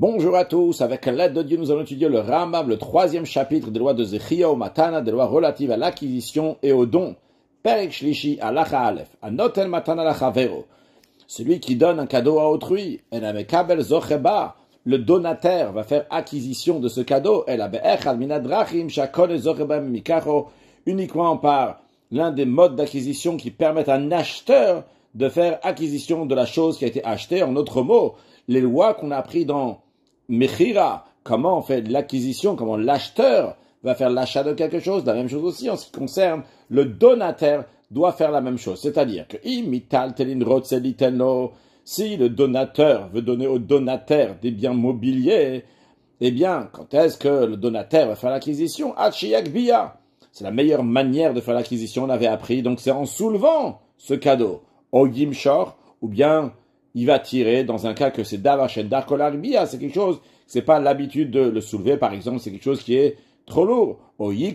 Bonjour à tous, avec l'aide de Dieu, nous allons étudier le Rambam, le troisième chapitre des lois de Zechia ou Matana, des lois relatives à l'acquisition et au don. Perek Shlishi alacha Aleph, anotel matana alacha vero. Celui qui donne un cadeau à autrui, enamekabel zocheba, le donataire va faire acquisition de ce cadeau, uniquement par l'un des modes d'acquisition qui permettent à un acheteur de faire acquisition de la chose qui a été achetée. En d'autres mots, les lois qu'on a appris dans Mechira, comment on fait l'acquisition, comment l'acheteur va faire l'achat de quelque chose, la même chose aussi en ce qui concerne le donataire doit faire la même chose. C'est-à-dire que si le donateur veut donner au donataire des biens mobiliers, eh bien, quand est-ce que le donataire va faire l'acquisition? C'est la meilleure manière de faire l'acquisition, on avait appris, donc c'est en soulevant ce cadeau. Au Gimshor, ou bien il va tirer, dans un cas que c'est Davashen Darkolaribia, c'est quelque chose, c'est pas l'habitude de le soulever, par exemple, c'est quelque chose qui est trop lourd. Ou bien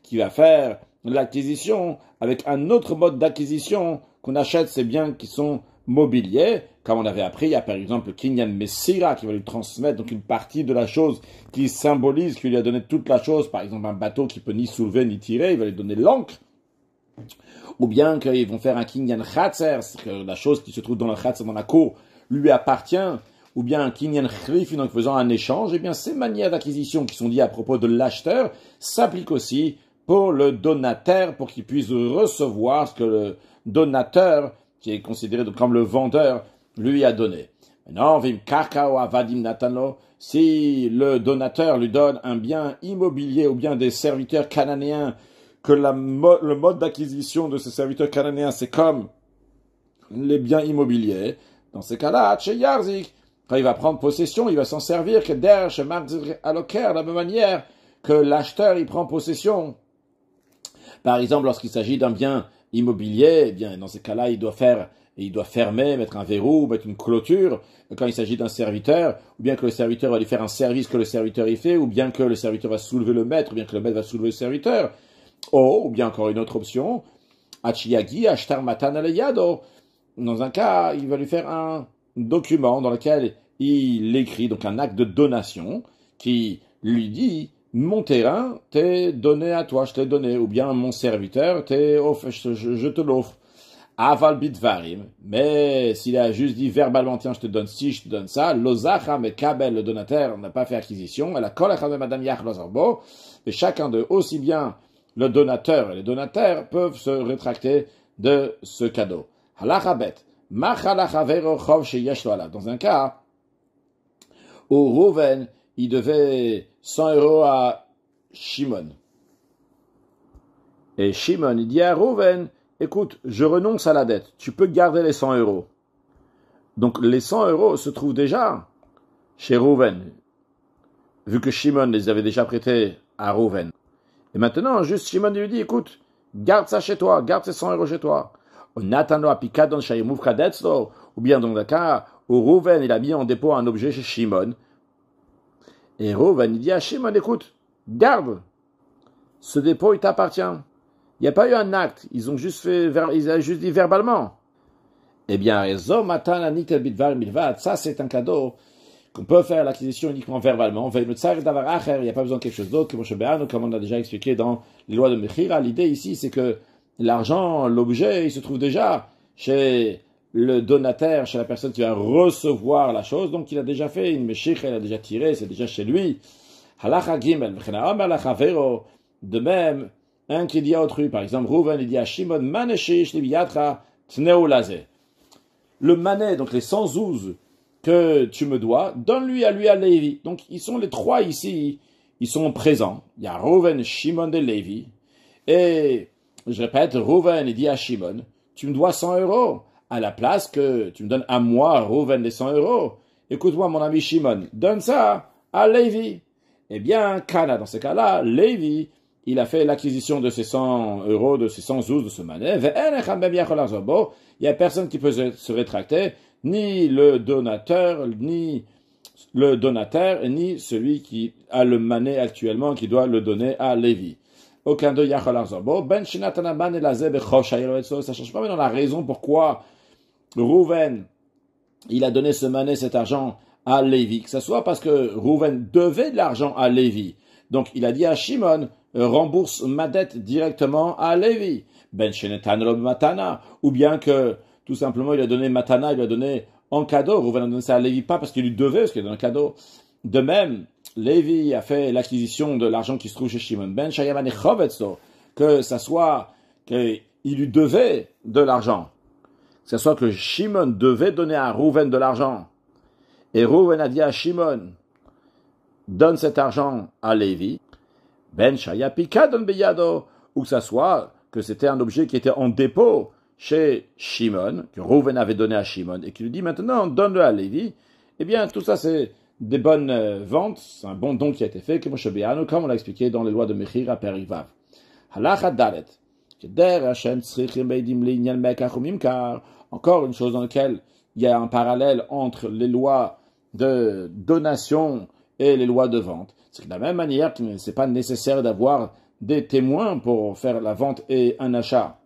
qui va faire l'acquisition avec un autre mode d'acquisition qu'on achète ces biens qui sont mobiliers, comme on avait appris, il y a par exemple Kinyan Messira qui va lui transmettre donc une partie de la chose qui symbolise qu'il lui a donné toute la chose, par exemple un bateau qui peut ni soulever ni tirer, il va lui donner l'ancre. Ou bien qu'ils vont faire un Kinyan Khatser, c'est que la chose qui se trouve dans le Khatser, dans la cour, lui appartient, ou bien un Kinyan Khrifi, donc faisant un échange, et bien ces manières d'acquisition qui sont dites à propos de l'acheteur s'appliquent aussi pour le donataire, pour qu'il puisse recevoir ce que le donateur, qui est considéré comme le vendeur, lui a donné. Maintenant, si le donateur lui donne un bien immobilier ou bien des serviteurs cananéens, que le mode d'acquisition de ces serviteurs cananéens, c'est comme les biens immobiliers, dans ces cas-là, quand il va prendre possession, il va s'en servir que derche aloker, de la même manière que l'acheteur, il prend possession. Par exemple, lorsqu'il s'agit d'un bien immobilier, eh bien, dans ces cas-là, il doit fermer, mettre un verrou, mettre une clôture. Quand il s'agit d'un serviteur, ou bien que le serviteur va lui faire un service que le serviteur y fait, ou bien que le serviteur va soulever le maître, ou bien que le maître va soulever le serviteur. Ou bien encore une autre option, Achiyagi, Ashtar Matan Aleyado. Dans un cas, il va lui faire un document dans lequel il écrit, donc un acte de donation, qui lui dit, mon terrain t'est donné à toi, je t'ai donné, ou bien mon serviteur je te l'offre. Aval bitvarim, mais s'il a juste dit verbalement, tiens, je te donne ci, je te donne ça, Lozacha Mekabel, le donateur, n'a pas fait acquisition, elle a kolachad madame Yach Lozarbo, et chacun d'eux, aussi bien le donateur et les donataires peuvent se rétracter de ce cadeau. Halachabet, machalachavero chov sheyesh lo alav. Dans un cas où Rouven, il devait 100 euros à Shimon. Et Shimon, il dit à Rouven, écoute, je renonce à la dette, tu peux garder les 100 euros. Donc les 100 euros se trouvent déjà chez Rouven, vu que Shimon les avait déjà prêtés à Rouven. Et maintenant, juste Shimon lui dit, écoute, garde ça chez toi, garde ces 100 euros chez toi. Ou bien dans le cas où Rouven, il a mis en dépôt un objet chez Shimon. Et Rouven, il dit à Shimon, écoute, garde, ce dépôt, il t'appartient. Il n'y a pas eu un acte, ils ont juste dit verbalement. Eh bien, ça c'est un cadeau qu'on peut faire l'acquisition uniquement verbalement. Il n'y a pas besoin de quelque chose d'autre, comme on a déjà expliqué dans les lois de Mechira. L'idée ici, c'est que l'argent, l'objet, il se trouve déjà chez le donataire, chez la personne qui va recevoir la chose. Donc, il a déjà fait une Mechira, il a déjà tiré, c'est déjà chez lui. Halacha Gimel, de même, un qui dit à autrui, par exemple, Rouven, il dit à Shimon, Maneshish Libiatra Tneulazé. Le manet, donc les 100 zouz que tu me dois, donne-lui à Lévi. Donc, ils sont les trois ici, ils sont présents. Il y a Rouven, Shimon et Lévi. Et, je répète, Rouven, il dit à Shimon, tu me dois 100 euros, à la place que tu me donnes à moi, Rouven, les 100 euros. Écoute-moi, mon ami Shimon, donne ça à Lévi. Eh bien, Kana, dans ce cas-là, Lévi, il a fait l'acquisition de ces 100 euros, de ces 100 zouz, de ce manet. Il n'y a personne qui peut se rétracter, ni le donateur, ni celui qui a le manet actuellement, qui doit le donner à Lévi. Aucun d'eux yachol arzobo. Ben shinatanaman elazeh bechov shayelo etzlo. Ça change pas maintenant la raison pourquoi Rouven, il a donné ce mané, cet argent à Lévi, que ce soit parce que Rouven devait de l'argent à Lévi. Donc il a dit à Shimon, rembourse ma dette directement à Lévi. Ben shenetan lo matana, ou bien que tout simplement il a donné matana, il a donné en cadeau. Rouven a donné ça à Lévi, pas parce qu'il lui devait, parce qu'il a donné un cadeau. De même, Lévi a fait l'acquisition de l'argent qui se trouve chez Shimon. Ben shayaman echovetzo, que ça soit qu'il lui devait de l'argent. Que ce soit que Shimon devait donner à Rouven de l'argent. Et Rouven a dit à Shimon, donne cet argent à Lévi. Ben shaya pikadon beyado, ou que ça soit que c'était un objet qui était en dépôt chez Shimon, que Rouven avait donné à Shimon, et qui lui dit maintenant, donne-le à Lévi. Eh bien, tout ça, c'est des bonnes ventes, c'est un bon don qui a été fait, comme on l'a expliqué dans les lois de Mechir à Perivav. Halacha dalet. Encore une chose dans laquelle il y a un parallèle entre les lois de donation et les lois de vente. C'est que de la même manière que ce n'est pas nécessaire d'avoir des témoins pour faire la vente et un achat.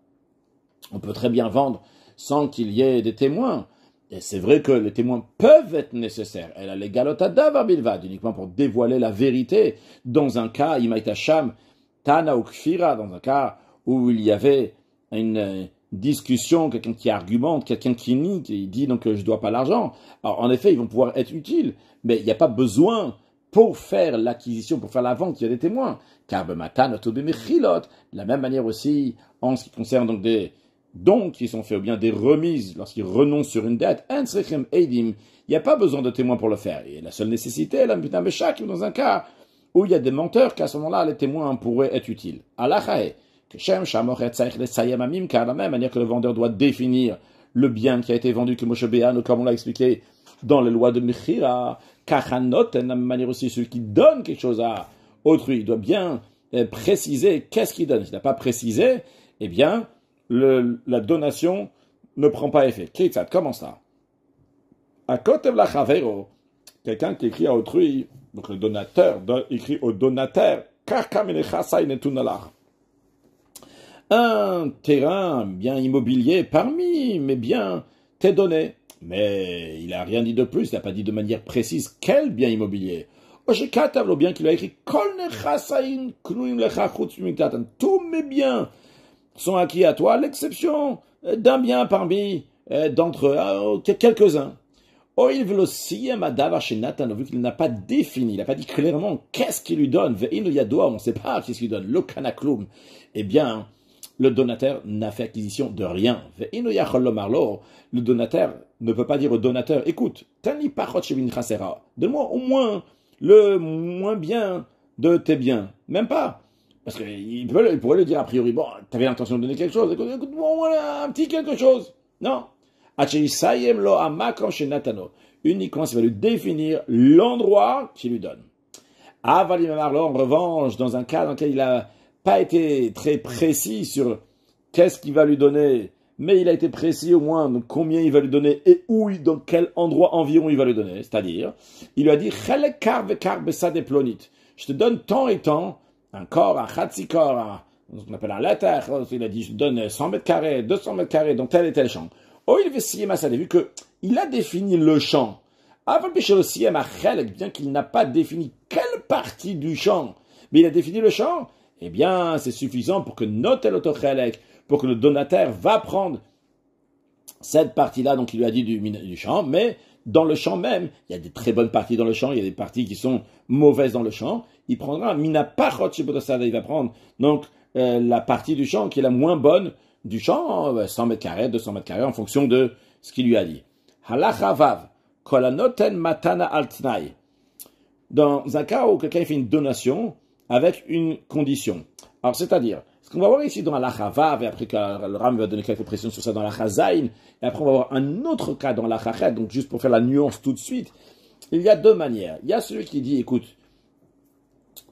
On peut très bien vendre sans qu'il y ait des témoins. Et c'est vrai que les témoins peuvent être nécessaires. Elle a les galotada vabilvad, uniquement pour dévoiler la vérité. Dans un cas, imaitasham, tana ou kfira, dans un cas où il y avait une discussion, quelqu'un qui argumente, quelqu'un qui nie, qui dit donc je dois pas l'argent. Alors en effet, ils vont pouvoir être utiles, mais il n'y a pas besoin pour faire l'acquisition, pour faire la vente, il y a des témoins. Car de la même manière aussi, en ce qui concerne donc des dons qui sont faits, ou bien des remises, lorsqu'ils renoncent sur une dette, il n'y a pas besoin de témoins pour le faire. Et la seule nécessité est dans un cas où il y a des menteurs, qu'à ce moment-là, les témoins pourraient être utiles. Alachae, car la même manière que le vendeur doit définir le bien qui a été vendu, que Moshe Béan, comme on l'a expliqué dans les lois de Mechira, Kachanot, de la même manière aussi, celui qui donne quelque chose à autrui, il doit bien préciser qu'est-ce qu'il donne. S'il n'a pas précisé, eh bien, la donation ne prend pas effet. Ketzad, comment ça? Akotev la chavero, quelqu'un qui écrit à autrui, donc le donateur écrit au donateur, un terrain, bien immobilier, parmi mes biens, t'est donné. Mais il n'a rien dit de plus, il n'a pas dit de manière précise quel bien immobilier. Ou bien qu'il a écrit, tous mes biens sont acquis à toi, à l'exception d'un bien parmi d'entre eux, quelques-uns. Oh, il veut aussi, vu qu'il n'a pas défini, il n'a pas dit clairement qu'est-ce qu'il lui donne. On ne sait pas qu'est-ce qu'il donne. Le kanakloum. Eh bien, le donateur n'a fait acquisition de rien. Le donateur ne peut pas dire au donateur, écoute, donne-moi au moins le moins bien de tes biens. Même pas. Parce qu'il pourrait le dire a priori, bon, tu avais l'intention de donner quelque chose, écoute-moi voilà, un petit quelque chose. Non. Uniquement, ça va lui définir l'endroit qu'il lui donne. En revanche, dans un cas dans lequel il n'a pas été très précis sur qu'est-ce qu'il va lui donner, mais il a été précis au moins de combien il va lui donner et où, dans quel endroit environ il va lui donner. C'est-à-dire, il lui a dit, je te donne tant et tant, un corps, un khatsikor, ce qu'on appelle un later, il a dit, je te donne 100 mètres carrés, 200 mètres carrés, dans tel et tel champ. Oh, il veut scier ma salle, vu qu'il a défini le champ. Avant de aussi bien qu'il n'a pas défini quelle partie du champ, mais il a défini le champ, eh bien, c'est suffisant pour que pour que le donateur va prendre cette partie-là, donc il lui a dit du champ, mais dans le champ même, il y a des très bonnes parties dans le champ, il y a des parties qui sont mauvaises dans le champ, il prendra un minapachot shebotosada, il va prendre donc la partie du champ qui est la moins bonne du champ, 100 mètres carrés, 200 mètres carrés, en fonction de ce qu'il lui a dit. Halachavav, kolanoten matana altnai. Dans un cas où quelqu'un fait une donation avec une condition. Alors, c'est-à-dire, ce qu'on va voir ici dans la Chavav, et après que le Ram va donner quelques précisions sur ça dans la Chazaïn, et après on va voir un autre cas dans la Chachet, donc juste pour faire la nuance tout de suite, il y a deux manières. Il y a celui qui dit, écoute,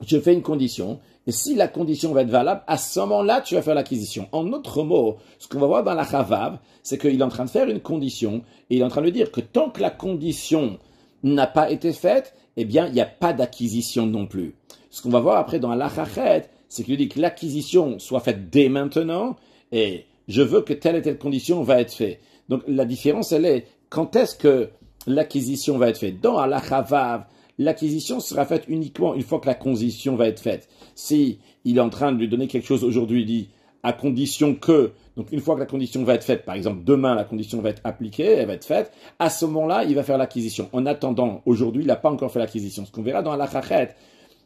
je fais une condition, et si la condition va être valable, à ce moment-là, tu vas faire l'acquisition. En d'autres mots, ce qu'on va voir dans la Chavav, c'est qu'il est en train de faire une condition, et il est en train de dire que tant que la condition n'a pas été faite, eh bien, il n'y a pas d'acquisition non plus. Ce qu'on va voir après dans la Chachet, c'est qu'il dit que l'acquisition soit faite dès maintenant, et je veux que telle et telle condition va être faite. Donc, la différence, elle est, quand est-ce que l'acquisition va être faite. Dans Halacha Vav, l'acquisition sera faite uniquement une fois que la condition va être faite. Si il est en train de lui donner quelque chose aujourd'hui, il dit à condition que, donc une fois que la condition va être faite, par exemple demain la condition va être appliquée, elle va être faite, à ce moment-là il va faire l'acquisition. En attendant, aujourd'hui il n'a pas encore fait l'acquisition. Ce qu'on verra dans Halacha Chet,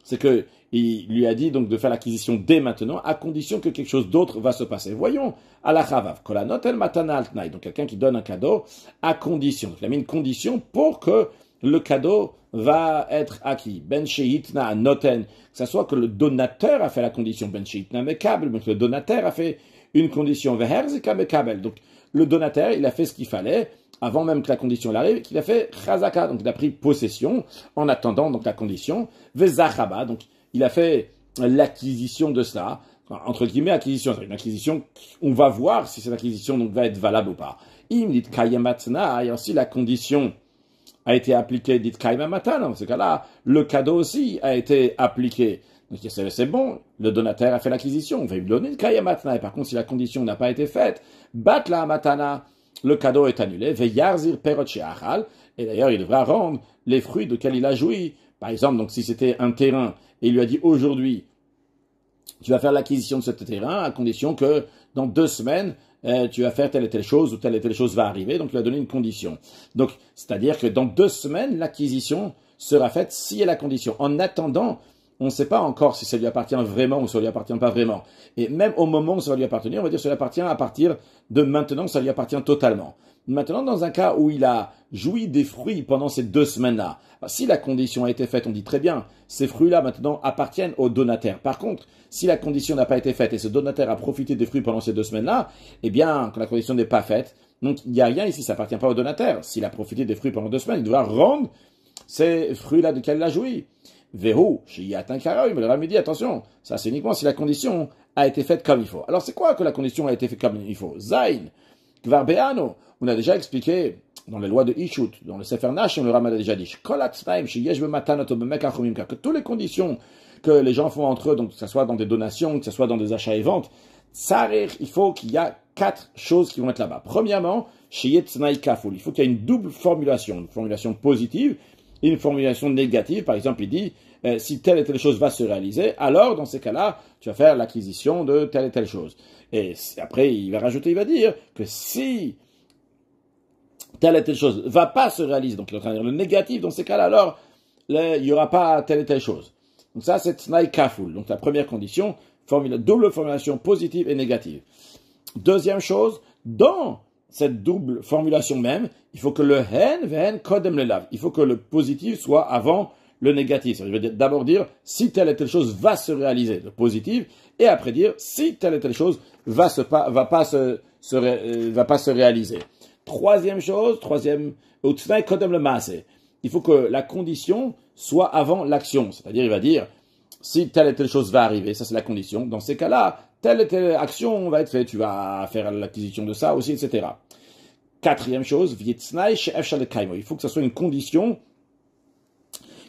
c'est que il lui a dit donc de faire l'acquisition dès maintenant, à condition que quelque chose d'autre va se passer. Voyons, Halacha Vav, kolanot el matana al tnai, donc quelqu'un qui donne un cadeau à condition. Donc il a mis une condition pour que le cadeau va être acquis. Ben sheitna noten, que ce soit que le donateur a fait la condition. Ben sheitna mekabel, donc le donateur a fait une condition. Veherzika mekabel, donc le donateur, il a fait ce qu'il fallait, avant même que la condition arrive, qu'il a fait chazaka, donc il a pris possession, en attendant donc la condition. Vezachaba, donc il a fait l'acquisition de cela, entre guillemets acquisition, c'est une acquisition, on va voir si cette acquisition donc va être valable ou pas. Imlit kayamatna, et aussi la condition a été appliqué, dit Kaima Matan, dans ce cas-là, le cadeau aussi a été appliqué. Donc c'est bon, le donateur a fait l'acquisition, on va lui donner le Kaima Matana, et par contre si la condition n'a pas été faite, Batla Matana, le cadeau est annulé, Veyarzir Perot Achal, et d'ailleurs il devra rendre les fruits desquels il a joui. Par exemple, donc si c'était un terrain, et il lui a dit aujourd'hui, tu vas faire l'acquisition de ce terrain, à condition que dans 2 semaines, tu vas faire telle et telle chose, ou telle et telle chose va arriver, donc il a donné une condition. Donc, c'est-à-dire que dans 2 semaines, l'acquisition sera faite si elle a la condition. En attendant, on ne sait pas encore si ça lui appartient vraiment ou ça lui appartient pas vraiment. Et même au moment où ça va lui appartenir, on va dire que ça lui appartient à partir de maintenant, ça lui appartient totalement. Maintenant, dans un cas où il a joui des fruits pendant ces 2 semaines-là, si la condition a été faite, on dit très bien, ces fruits-là maintenant appartiennent au donateur. Par contre, si la condition n'a pas été faite et ce donateur a profité des fruits pendant ces 2 semaines-là, eh bien, quand la condition n'est pas faite, donc il n'y a rien ici, ça appartient pas au donateur. S'il a profité des fruits pendant 2 semaines, il devra rendre ces fruits-là desquels il a joui. Verrou, chez Yatin Karaï, mais le Rami dit, attention, ça c'est uniquement si la condition a été faite comme il faut. Alors c'est quoi que la condition a été faite comme il faut? Zain, Kvarbeano, on a déjà expliqué dans les lois de Ishut, dans le Sefer Nash, le Rami a déjà dit, que toutes les conditions que les gens font entre eux, donc que ce soit dans des donations, que ce soit dans des achats et ventes, il faut qu'il y a 4 choses qui vont être là-bas. Premièrement, il faut qu'il y ait une double formulation, une formulation positive et une formulation négative. Par exemple, il dit, si telle et telle chose va se réaliser, alors dans ces cas-là, tu vas faire l'acquisition de telle et telle chose. Et après, il va rajouter, il va dire que si telle et telle chose va pas se réaliser, donc il est en train de dire le négatif, dans ces cas-là, alors il n'y aura pas telle et telle chose. Donc ça, c'est Tnai Kaful. Donc la première condition, double formulation positive et négative. Deuxième chose, dans cette double formulation même, il faut que le hen kodem le lav. Il faut que le positif soit avant le négatif. Ça veut dire d'abord dire si telle et telle chose va se réaliser, le positif, et après dire si telle et telle chose va pas se réaliser. Troisième chose, utnai kodem le maase. Il faut que la condition soit avant l'action. C'est-à-dire, il va dire, si telle et telle chose va arriver, ça c'est la condition. Dans ces cas-là, telle et telle action va être faite. Tu vas faire l'acquisition de ça aussi, etc. Quatrième chose, il faut que ça soit une condition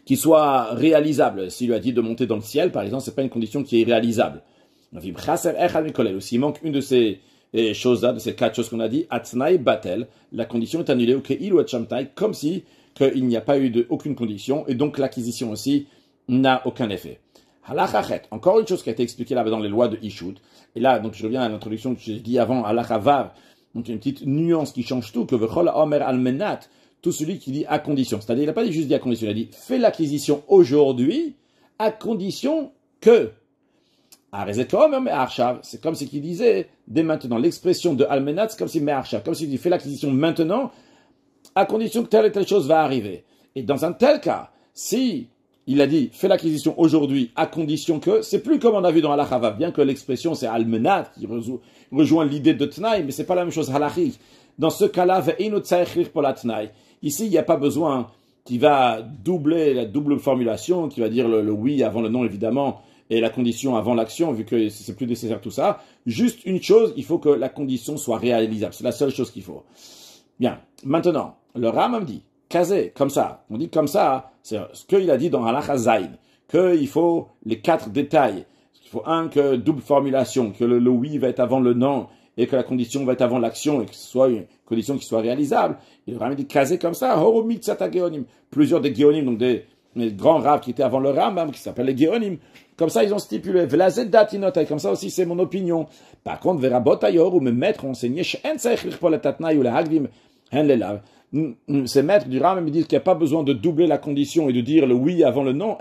qui soit réalisable. S'il lui a dit de monter dans le ciel, par exemple, c'est pas une condition qui est réalisable. S'il manque une de ces choses-là, de ces 4 choses qu'on a dit, atnai batel, la condition est annulée, comme si qu'il n'y a pas eu aucune condition, et donc l'acquisition aussi n'a aucun effet. Halachachet, encore une chose qui a été expliquée là dans les lois de Ishut, et là, donc je reviens à l'introduction que j'ai dit avant, Halachavav, donc une petite nuance qui change tout, que Vechol Omer Almenat, tout celui qui dit à condition, c'est-à-dire il n'a pas juste dit à condition, il a dit fais l'acquisition aujourd'hui, à condition que. C'est comme si qu'il disait, dès maintenant, l'expression de Almenat, c'est comme si Me'arshav, comme s'il dit fais l'acquisition maintenant, à condition que telle et telle chose va arriver. Et dans un tel cas, si il a dit fais l'acquisition aujourd'hui à condition que, c'est plus comme on a vu dans Halachava, bien que l'expression c'est Almenat, qui rejoint l'idée de Tnaï, mais c'est pas la même chose halachique. Dans ce cas-là, pour la Tnaï. Ici, il n'y a pas besoin qui va doubler la double formulation, qui va dire le oui avant le non évidemment, et la condition avant l'action, vu que c'est plus nécessaire tout ça. Juste une chose, il faut que la condition soit réalisable. C'est la seule chose qu'il faut. Bien. Maintenant, le Rambam dit, kazé, comme ça. On dit comme ça, c'est ce qu'il a dit dans Halacha Zayin, qu'il faut les 4 détails. Il faut que double formulation, que le oui va être avant le non, et que la condition va être avant l'action et que ce soit une condition qui soit réalisable, il aurait dit casé comme ça, plusieurs des Géonim, donc des grands raves qui étaient avant le Rambam, qui s'appellent les Géonim, comme ça ils ont stipulé, comme ça aussi c'est mon opinion. Par contre, Verabotayor, ou mes maîtres ont enseigné, ces maîtres du Rambam me disent qu'il n'y a pas besoin de doubler la condition et de dire le oui avant le non,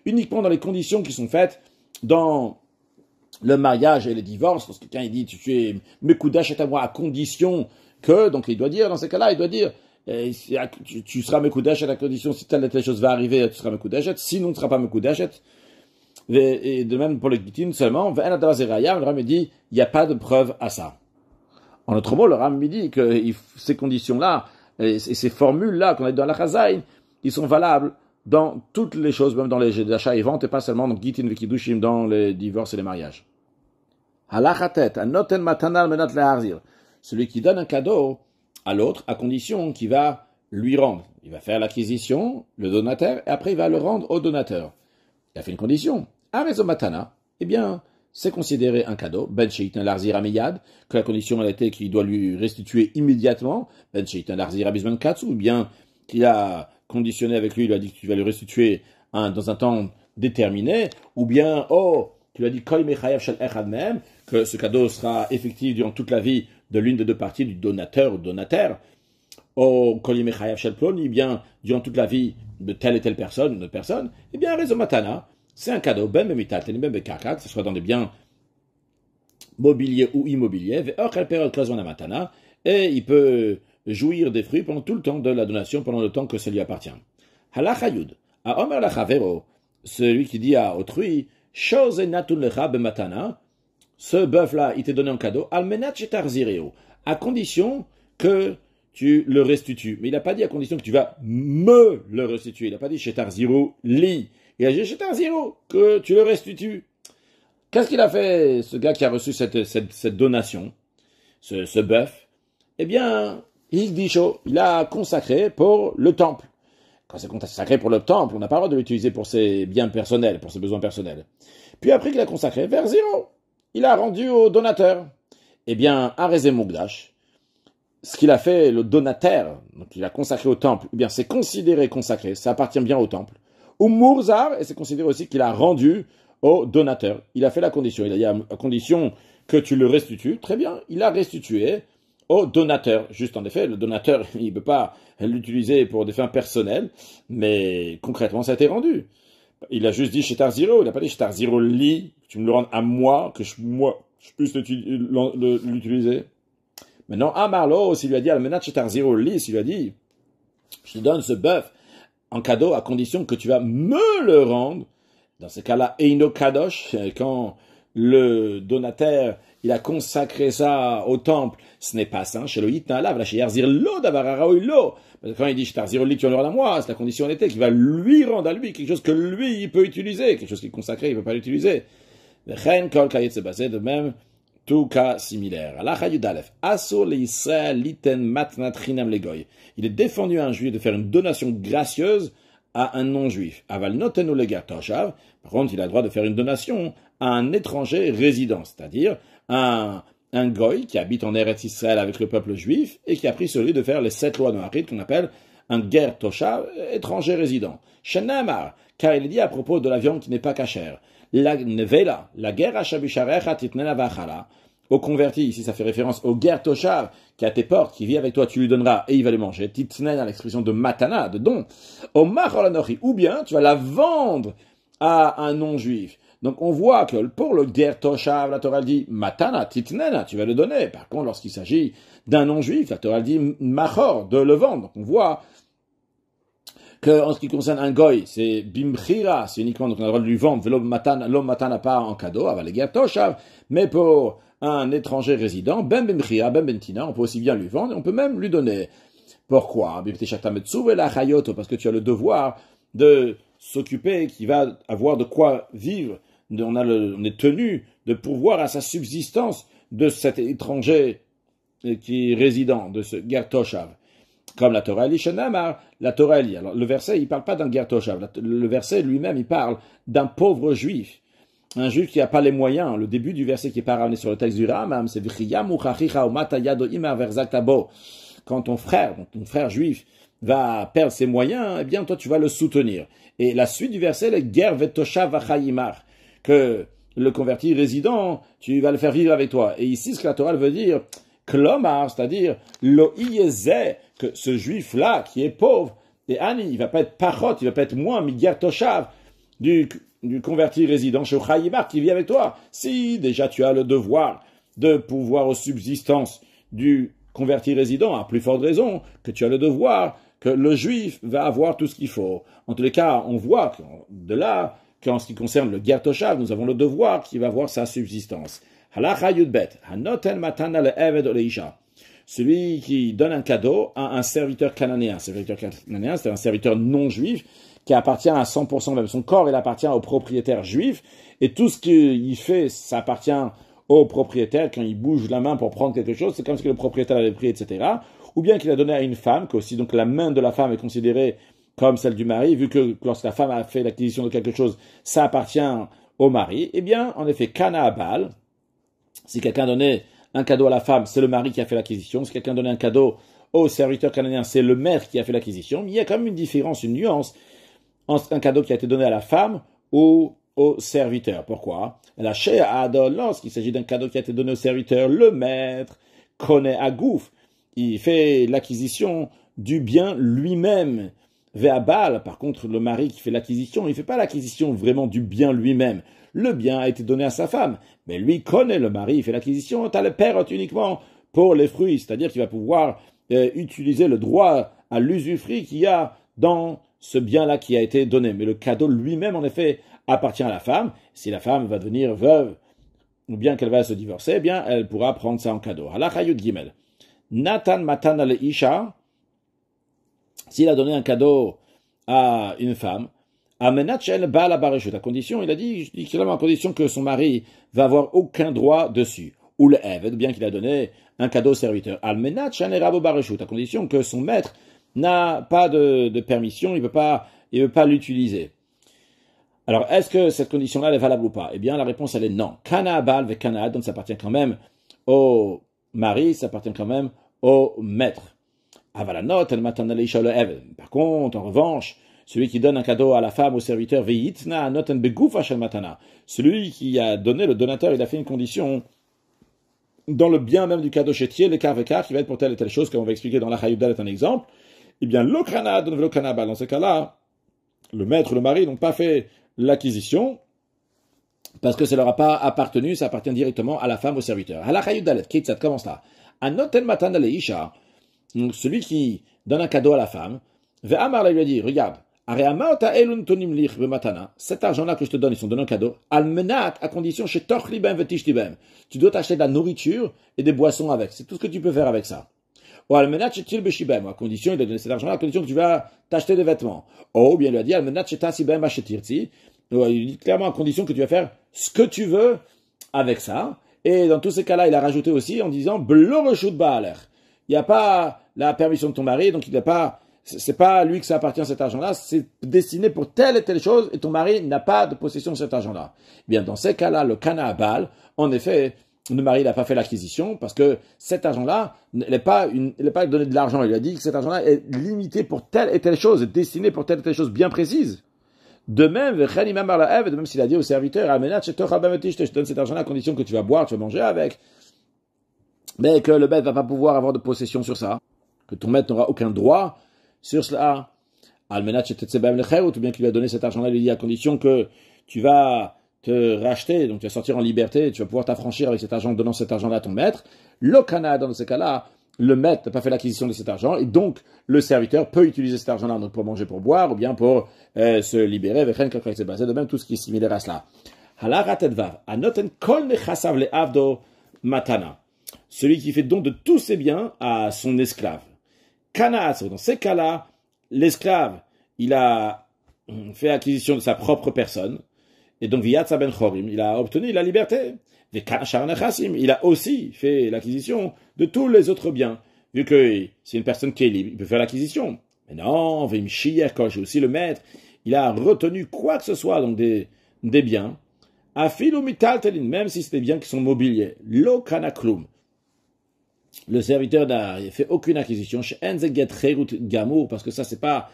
uniquement dans les conditions qui sont faites dans le mariage et le divorce. Lorsque quelqu'un il dit tu es mekoudash et à moi à condition que, donc il doit dire, dans ces cas-là, il doit dire tu seras mekoudash à la condition si telle et telle chose va arriver, tu seras mekoudash, sinon tu ne seras pas mekoudash. Et de même pour les gitin seulement, le Rambam me dit il n'y a pas de preuve à ça. En autre mot, le Rambam me dit que ces conditions-là et ces formules-là qu'on a dans la Chazaïn, ils sont valables dans toutes les choses, même dans les achats et ventes, et pas seulement dans Gitin Vekidushim, dans les divorces et les mariages. Halachatet, anoten matanal menat leharzir. Celui qui donne un cadeau à l'autre, à condition qu'il va lui rendre. Il va faire l'acquisition, le donateur, et après il va le rendre au donateur. Il a fait une condition. Arezo matana, eh bien, c'est considéré un cadeau. Ben sheitan larzir amiyad, que la condition elle était qu'il doit lui restituer immédiatement. Ben sheitan larzir abizman katsu, ou bien qu'il a conditionné avec lui, il lui a dit que tu vas lui restituer dans un temps déterminé, ou bien, tu lui as dit kol mechayav shel echad mehem, que ce cadeau sera effectif durant toute la vie de l'une des deux parties, du donateur ou donataire, kol mechayav shel ploni, bien durant toute la vie de telle et telle personne, une autre personne, eh bien, rezo matana, c'est un cadeau, ben bemitat, ben bekarkat, que ce soit dans des biens mobiliers ou immobiliers, matana, et il peut jouir des fruits pendant tout le temps de la donation, pendant le temps que ça lui appartient. Halachayud, a omer lachavero, celui qui dit à autrui, chose natun lecha bematana, ce bœuf-là, il t'est donné en cadeau, almenat shetarzireo, à condition que tu le restitues. Mais il n'a pas dit à condition que tu vas me le restituer. Il n'a pas dit shetarziro li. Il a dit shetarziro, que tu le restitues. Qu'est-ce qu'il a fait, ce gars qui a reçu cette donation, ce bœuf? Eh bien, il a consacré pour le temple. Quand c'est consacré pour le temple, on n'a pas le droit de l'utiliser pour ses biens personnels, pour ses besoins personnels. Puis après qu'il a consacré, vers zéro, il a rendu au donateur. Eh bien, Arezé Mugdash, ce qu'il a fait, le donateur, donc il a consacré au temple, eh bien, c'est considéré consacré, ça appartient bien au temple. Ou Murzar, et c'est considéré aussi qu'il a rendu au donateur. Il a fait la condition, il a dit à condition que tu le restitues, très bien, il a restitué au donateur. Juste en effet, le donateur, il ne peut pas l'utiliser pour des fins personnelles, mais concrètement, ça a été rendu. Il a juste dit Shetar Zero, il n'a pas dit Shetar Zero li, tu me le rends à moi, que je puisse l'utiliser. Maintenant, Amarlo, s'il lui a dit Almenat Shetar Zero li, s'il lui a dit je te donne ce bœuf en cadeau à condition que tu vas me le rendre, dans ce cas-là, Eino Kadosh, quand le donateur, il a consacré ça au temple, ce n'est pas saint, chez le Yitnalav, la chez Yarzir Lo, Davararaoilo. Quand il dit Shtarzir Li, tu en auras à moi, c'est la condition en été, qu'il va lui rendre à lui quelque chose que lui, il peut utiliser, quelque chose qui est consacré, il ne peut pas l'utiliser. De même, tout cas similaire. Il est défendu à un juif de faire une donation gracieuse à un non-juif. Aval notenu lega toshav. Par contre, il a le droit de faire une donation à un étranger résident, c'est-à-dire un goy qui habite en Eretz Israël avec le peuple juif et qui a pris celui de faire les 7 lois de Harit qu'on appelle un ger toshav, étranger résident. Shenamar, car il est dit à propos de la viande qui n'est pas cachère. La nevela, la ger ashabisharecha titnena vachala. Au converti, ici ça fait référence au ger toshav qui est à tes portes, qui vit avec toi, tu lui donneras et il va les manger. Titnen à l'expression de matana, de don. Au macholanochi, ou bien tu vas la vendre à un non-juif. Donc on voit que pour le ger toshav, la Torah dit matana, titnena, tu vas le donner. Par contre, lorsqu'il s'agit d'un non-juif, la Torah dit machor, de le vendre. Donc on voit que en ce qui concerne un goy, c'est bimchira, c'est uniquement donc on a le droit de lui vendre, l'homme matana pas en cadeau, avec le ger toshav, mais pour un étranger résident, ben bimchira, ben bentina, on peut aussi bien lui vendre, et on peut même lui donner. Pourquoi? Parce que tu as le devoir de s'occuper, qui va avoir de quoi vivre. On est tenu de pourvoir à sa subsistance de cet étranger qui est résident, de ce ger toshav. Comme la Torah lit, la Torah lit. Alors le verset, il parle pas d'un ger toshav. Le verset lui-même, il parle d'un pauvre juif. un juif qui n'a pas les moyens, le début du verset qui n'est pas ramené sur le texte du Rambam, c'est quand ton frère juif, va perdre ses moyens, eh bien, toi, tu vas le soutenir. Et la suite du verset, le ger vetoshav vachayimar, que le converti résident, tu vas le faire vivre avec toi. Et ici, ce que la Torah veut dire, klomar, c'est-à-dire, lo iyezeh, que ce juif-là, qui est pauvre, et Ani, il va pas être pachot, il va pas être moins, miger toshav, du converti résident chez Chayimar, qui vit avec toi. Si, déjà, tu as le devoir de pouvoir aux subsistances du converti résident, à plus forte raison que tu as le devoir que le juif va avoir tout ce qu'il faut. En tous les cas, on voit de là qu'en ce qui concerne le ger toshav, nous avons le devoir qu'il va avoir sa subsistance. Halacha yudbet, hanoten matana le'eved leisha. Celui qui donne un cadeau à un serviteur cananéen. Un serviteur cananéen, c'est un serviteur non juif qui appartient à 100%, même son corps, il appartient au propriétaire juif, et tout ce qu'il fait, ça appartient au propriétaire. Quand il bouge la main pour prendre quelque chose, c'est comme si le propriétaire avait pris, etc. Ou bien qu'il a donné à une femme, qu'aussi donc la main de la femme est considérée comme celle du mari, vu que lorsque la femme a fait l'acquisition de quelque chose, ça appartient au mari. Eh bien, en effet, kana abal, si quelqu'un donnait un cadeau à la femme, c'est le mari qui a fait l'acquisition. Si quelqu'un donnait un cadeau au serviteur cananéen, c'est le maître qui a fait l'acquisition. Mais il y a quand même une différence, une nuance entre un cadeau qui a été donné à la femme ou au serviteur. Pourquoi? La chez Adol, lorsqu'il s'agit d'un cadeau qui a été donné au serviteur, le maître connaît à gouffre. Il fait l'acquisition du bien lui-même. Véabal, par contre, le mari qui fait l'acquisition, il ne fait pas l'acquisition vraiment du bien lui-même. Le bien a été donné à sa femme, mais lui connaît le mari, il fait l'acquisition, t'as le père uniquement pour les fruits, c'est-à-dire qu'il va pouvoir utiliser le droit à l'usufruit qu'il y a dans ce bien-là qui a été donné. Mais le cadeau lui-même, en effet, appartient à la femme. Si la femme va devenir veuve, ou bien qu'elle va se divorcer, eh bien, elle pourra prendre ça en cadeau. Halakha Yud Gimel. Natan matan ale isha, s'il a donné un cadeau à une femme, à condition, il a dit clairement à condition que son mari va avoir aucun droit dessus. Ou le eved, bien qu'il a donné un cadeau au serviteur. À condition que son maître n'a pas de permission, il ne peut pas l'utiliser. Alors, est-ce que cette condition-là est valable ou pas? Eh bien, la réponse, elle est non. Kana abal ve kana, donc ça appartient quand même au mari, ça appartient quand même au maître. Avalanot, el matan aleisha le eved. Par contre, en revanche, celui qui donne un cadeau à la femme, au serviteur, veitna noten begoufa shel matana. Celui qui a donné, le donateur, il a fait une condition dans le bien même du cadeau chétier, le carvekar, qui va être pour telle et telle chose, comme on va expliquer dans la Hayuda, est un exemple. Eh bien, l'okrana donne l'okrana. Dans ce cas-là, le maître, le mari n'ont pas fait l'acquisition parce que ça leur a pas appartenu, ça appartient directement à la femme, au serviteur. À la Hayuda, Kitsat, comment ça? Anoten matan aleisha. Donc, celui qui donne un cadeau à la femme, Ve'amar lui a dit, regarde, cet argent-là que je te donne, ils sont donnés en cadeau, almenat, à condition, chez Torchlibem Vetishlibem. Tu dois t'acheter de la nourriture et des boissons avec. C'est tout ce que tu peux faire avec ça. Ou almenat, chez Tilbeshibem, à condition, il a donné cet argent-là, à condition que tu vas t'acheter des vêtements. Ou bien il lui a dit, almenat, chez Tassibem, achetirti. Il dit clairement à condition que tu vas faire ce que tu veux avec ça. Et dans tous ces cas-là, il a rajouté aussi en disant, Bloreshut Baaler. Il n'y a pas la permission de ton mari, donc il n'a pas, c'est pas lui que ça appartient cet argent-là, c'est destiné pour telle et telle chose, et ton mari n'a pas de possession de cet argent-là. Bien, dans ces cas-là, le kana abal, en effet, le mari n'a pas fait l'acquisition, parce que cet argent-là, il n'est pas donné de l'argent, il lui a dit que cet argent-là est limité pour telle et telle chose, est destiné pour telle et telle chose bien précise. De même, de même s'il a dit au serviteur, je te donne cet argent-là à condition que tu vas boire, tu vas manger avec, mais que le maître va pas pouvoir avoir de possession sur ça, que ton maître n'aura aucun droit sur cela. Ou bien qu'il lui a donné cet argent-là, il lui dit à condition que tu vas te racheter, donc tu vas sortir en liberté, tu vas pouvoir t'affranchir avec cet argent, donnant cet argent-là à ton maître. Le Kana, dans ce cas-là, le maître n'a pas fait l'acquisition de cet argent, et donc le serviteur peut utiliser cet argent-là donc pour manger, pour boire, ou bien pour se libérer. C'est de même tout ce qui est similaire à cela. Celui qui fait don de tous ses biens à son esclave. Kanaas, dans ces cas-là, l'esclave, il a fait acquisition de sa propre personne, et donc Viyatsa ben Chorim, il a obtenu la liberté. Il a aussi fait l'acquisition de tous les autres biens, vu que c'est une personne qui est libre, il peut faire l'acquisition. Mais non, Vimshier, quand j'ai aussi le maître, il a retenu quoi que ce soit, donc des biens, Afilu mitaltelin, même si c'est des biens qui sont mobiliers. Lo kanaklum. Le serviteur n'a fait aucune acquisition. Parce que ça, c'est pas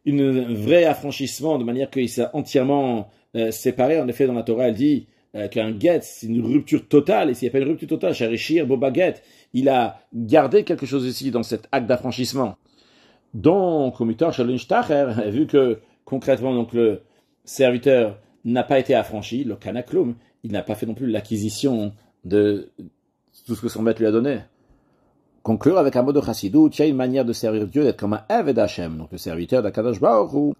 un vrai affranchissement de manière qu'il s'est entièrement séparé. En effet, dans la Torah, elle dit qu'un get, c'est une rupture totale. Et s'il n'y a pas une rupture totale, Sharishir, Boba get, il a gardé quelque chose ici dans cet acte d'affranchissement. Donc, vu que concrètement, donc le serviteur n'a pas été affranchi, le kanaklum, il n'a pas fait non plus l'acquisition de tout ce que son maître lui a donné. Conclure avec un mot de chassidut, il y a une manière de servir Dieu d'être comme un Eved Hashem, donc le serviteur d'Akadosh Baruch Hu.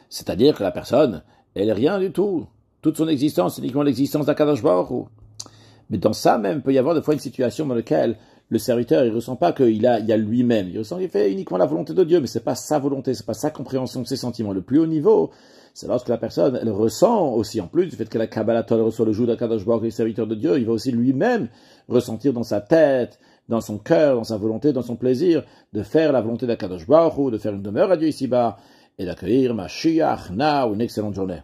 C'est-à-dire que la personne, elle est rien du tout. Toute son existence, c'est uniquement l'existence d'Akadosh Baruch Hu. Mais dans ça même, peut y avoir des fois une situation dans laquelle le serviteur, il ressent pas qu'il y a lui-même. Il ressent qu'il fait uniquement la volonté de Dieu, mais c'est pas sa volonté, c'est pas sa compréhension, ses sentiments. Le plus haut niveau, c'est lorsque la personne, elle ressent aussi, en plus du fait que la Kabbalah, elle reçoit le jour d'Akadosh Baruch Hu, le serviteur de Dieu, il va aussi lui-même ressentir dans sa tête, dans son cœur, dans sa volonté, dans son plaisir, de faire la volonté d'Akadosh Baruch Hu, de faire une demeure à Dieu ici-bas, et d'accueillir Mashiach, une excellente journée.